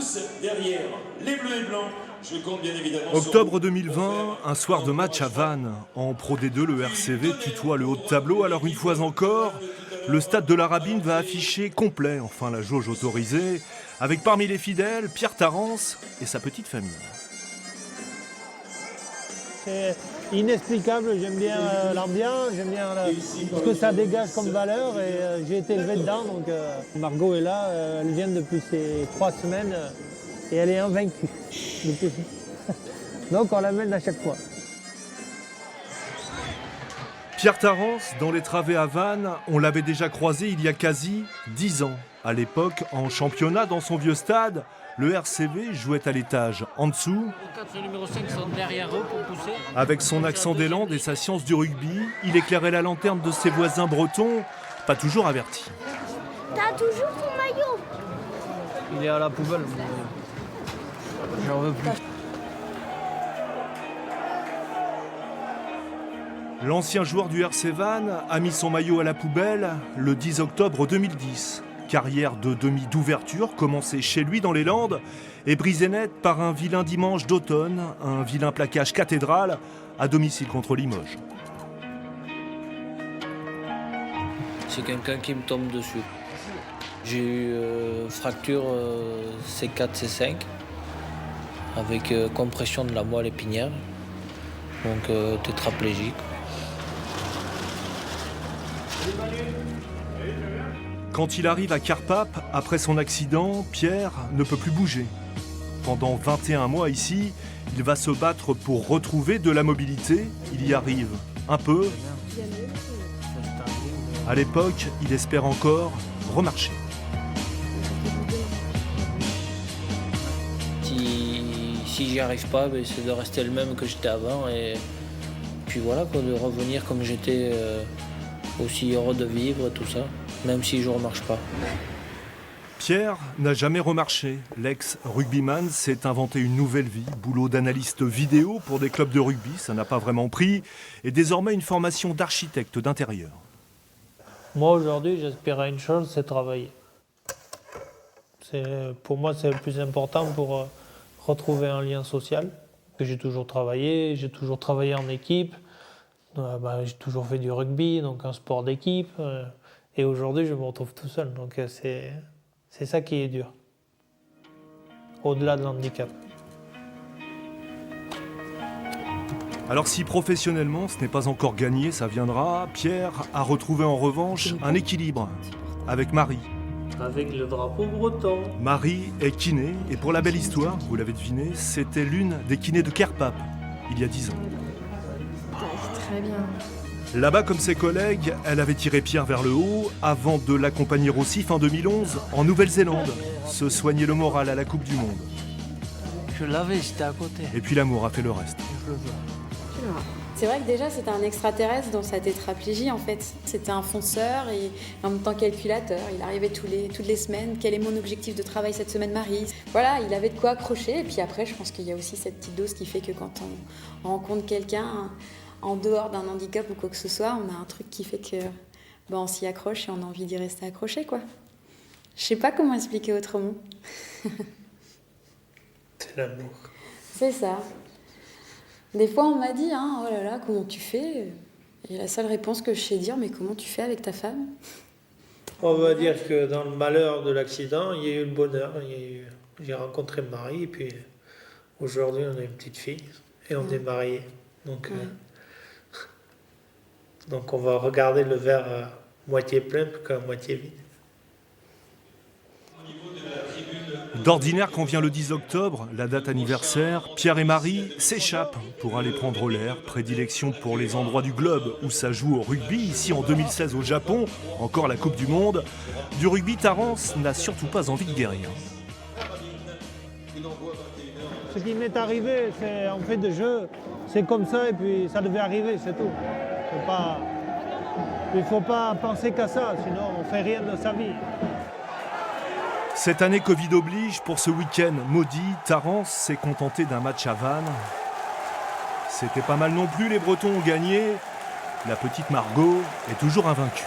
tous derrière les bleus et blancs. Je compte bien évidemment Octobre 2020, un soir de match à Vannes. En Pro D2, le RCV tutoie le haut de tableau. Alors une fois encore, le stade de la Rabine va afficher complet, enfin la jauge autorisée, avec parmi les fidèles Pierre Tarance et sa petite famille. C'est inexplicable, j'aime bien l'ambiance, j'aime bien ce que ça dégage comme valeur et j'ai été élevé dedans. Donc Margot est là, elle vient depuis ces 3 semaines et elle est invaincue. Donc on l'amène à chaque fois. Pierre Tarance, dans les travées à Vannes, on l'avait déjà croisé il y a quasi 10 ans. À l'époque, en championnat dans son vieux stade, le RCV jouait à l'étage en dessous. Les numéros 5 sont derrière eux pour pousser. Avec son accent des Landes et sa science du rugby, il éclairait la lanterne de ses voisins bretons, pas toujours avertis. T'as toujours ton maillot? Il est à la poubelle. J'en veux plus. L'ancien joueur du RC Vannes a mis son maillot à la poubelle le 10 octobre 2010. Carrière de demi d'ouverture commencée chez lui dans les Landes et brisée net par un vilain dimanche d'automne, un vilain plaquage cathédral à domicile contre Limoges. C'est quelqu'un qui me tombe dessus. J'ai eu fracture C4, C5 avec compression de la moelle épinière, donc tétraplégique. Quand il arrive à Carpape, après son accident, Pierre ne peut plus bouger. Pendant 21 mois ici, il va se battre pour retrouver de la mobilité. Il y arrive un peu. À l'époque, il espère encore remarcher. Si j'y arrive pas, c'est de rester le même que j'étais avant et puis voilà, quoi, de revenir comme j'étais, aussi heureux de vivre, tout ça, même si je ne remarche pas. Pierre n'a jamais remarché. L'ex-rugbyman s'est inventé une nouvelle vie, boulot d'analyste vidéo pour des clubs de rugby, ça n'a pas vraiment pris, et désormais une formation d'architecte d'intérieur. Moi aujourd'hui j'aspire à une chose, c'est travailler. Pour moi c'est le plus important pour retrouver un lien social. J'ai toujours travaillé en équipe, j'ai toujours fait du rugby, donc un sport d'équipe, et aujourd'hui je me retrouve tout seul, donc c'est ça qui est dur, au-delà de l'handicap. Alors si professionnellement ce n'est pas encore gagné, ça viendra, Pierre a retrouvé en revanche un équilibre avec Marie. Avec le drapeau breton. Marie est kiné, et pour la belle histoire, vous l'avez deviné, c'était l'une des kinés de Carpape, il y a 10 ans. Très bien. Là-bas, comme ses collègues, elle avait tiré Pierre vers le haut avant de l'accompagner aussi fin 2011 en Nouvelle-Zélande, se soigner le moral à la Coupe du Monde. Je l'avais, j'étais à côté. Et puis l'amour a fait le reste. Je le vois. C'est vrai que déjà c'était un extraterrestre dans sa tétraplégie en fait. C'était un fonceur et en même temps calculateur. Il arrivait toutes les semaines. Quel est mon objectif de travail cette semaine, Marie? Voilà, il avait de quoi accrocher. Et puis après, je pense qu'il y a aussi cette petite dose qui fait que quand on rencontre quelqu'un en dehors d'un handicap ou quoi que ce soit, on a un truc qui fait que on s'y accroche et on a envie d'y rester accroché, quoi. Je sais pas comment expliquer autrement. C'est l'amour. C'est ça. Des fois, on m'a dit, oh là là, comment tu fais? Et la seule réponse que je sais dire, mais comment tu fais avec ta femme? On va dire que dans le malheur de l'accident, il y a eu le bonheur. J'ai rencontré Marie, et puis aujourd'hui, on a une petite fille, et on est mariés. Donc on va regarder le verre moitié plein qu'à moitié vide. D'ordinaire, quand vient le 10 octobre, la date anniversaire, Pierre et Marie s'échappent pour aller prendre l'air. Prédilection pour les endroits du globe où ça joue au rugby. Ici en 2016 au Japon, encore la Coupe du Monde. Du rugby, Tarance n'a surtout pas envie de guérir. Ce qui m'est arrivé, c'est en fait de jeu. C'est comme ça et puis ça devait arriver, c'est tout. Il ne faut pas penser qu'à ça, sinon on ne fait rien de sa vie. Cette année Covid oblige, pour ce week-end maudit, Tarance s'est contenté d'un match à Vannes. C'était pas mal non plus, les Bretons ont gagné. La petite Margot est toujours invaincue.